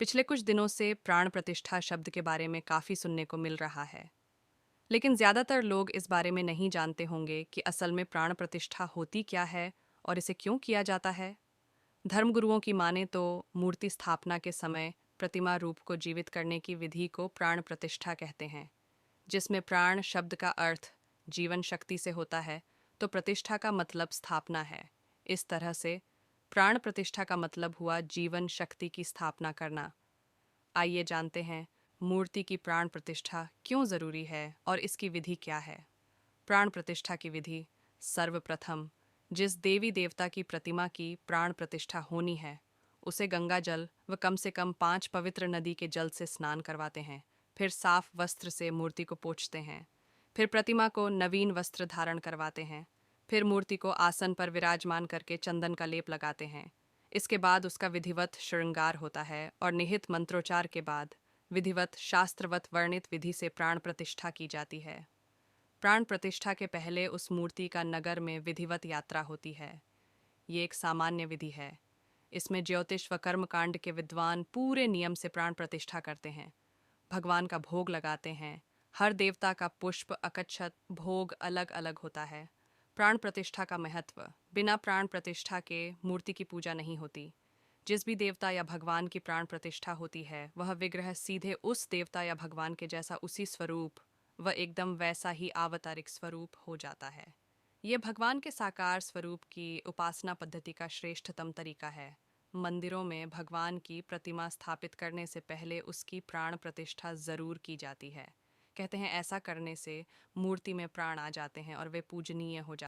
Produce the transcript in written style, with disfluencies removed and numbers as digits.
पिछले कुछ दिनों से प्राण प्रतिष्ठा शब्द के बारे में काफ़ी सुनने को मिल रहा है। लेकिन ज़्यादातर लोग इस बारे में नहीं जानते होंगे कि असल में प्राण प्रतिष्ठा होती क्या है और इसे क्यों किया जाता है। धर्मगुरुओं की माने तो मूर्ति स्थापना के समय प्रतिमा रूप को जीवित करने की विधि को प्राण प्रतिष्ठा कहते हैं, जिसमें प्राण शब्द का अर्थ जीवन शक्ति से होता है, तो प्रतिष्ठा का मतलब स्थापना है। इस तरह से प्राण प्रतिष्ठा का मतलब हुआ जीवन शक्ति की स्थापना करना। आइए जानते हैं मूर्ति की प्राण प्रतिष्ठा क्यों जरूरी है और इसकी विधि क्या है। प्राण प्रतिष्ठा की विधि। सर्वप्रथम जिस देवी देवता की प्रतिमा की प्राण प्रतिष्ठा होनी है, उसे गंगा जल व कम से कम 5 पवित्र नदी के जल से स्नान करवाते हैं। फिर साफ वस्त्र से मूर्ति को पोंछते हैं। फिर प्रतिमा को नवीन वस्त्र धारण करवाते हैं। फिर मूर्ति को आसन पर विराजमान करके चंदन का लेप लगाते हैं। इसके बाद उसका विधिवत श्रृंगार होता है और निहित मंत्रोच्चार के बाद विधिवत शास्त्रवत वर्णित विधि से प्राण प्रतिष्ठा की जाती है। प्राण प्रतिष्ठा के पहले उस मूर्ति का नगर में विधिवत यात्रा होती है। ये एक सामान्य विधि है। इसमें ज्योतिष व कर्मकांड के विद्वान पूरे नियम से प्राण प्रतिष्ठा करते हैं। भगवान का भोग लगाते हैं। हर देवता का पुष्प अकच्छत भोग अलग अलग होता है। प्राण प्रतिष्ठा का महत्व। बिना प्राण प्रतिष्ठा के मूर्ति की पूजा नहीं होती। जिस भी देवता या भगवान की प्राण प्रतिष्ठा होती है, वह विग्रह सीधे उस देवता या भगवान के जैसा उसी स्वरूप व एकदम वैसा ही आवतारिक स्वरूप हो जाता है। ये भगवान के साकार स्वरूप की उपासना पद्धति का श्रेष्ठतम तरीका है। मंदिरों में भगवान की प्रतिमा स्थापित करने से पहले उसकी प्राण प्रतिष्ठा जरूर की जाती है। कहते हैं ऐसा करने से मूर्ति में प्राण आ जाते हैं और वे पूजनीय हो जाते हैं।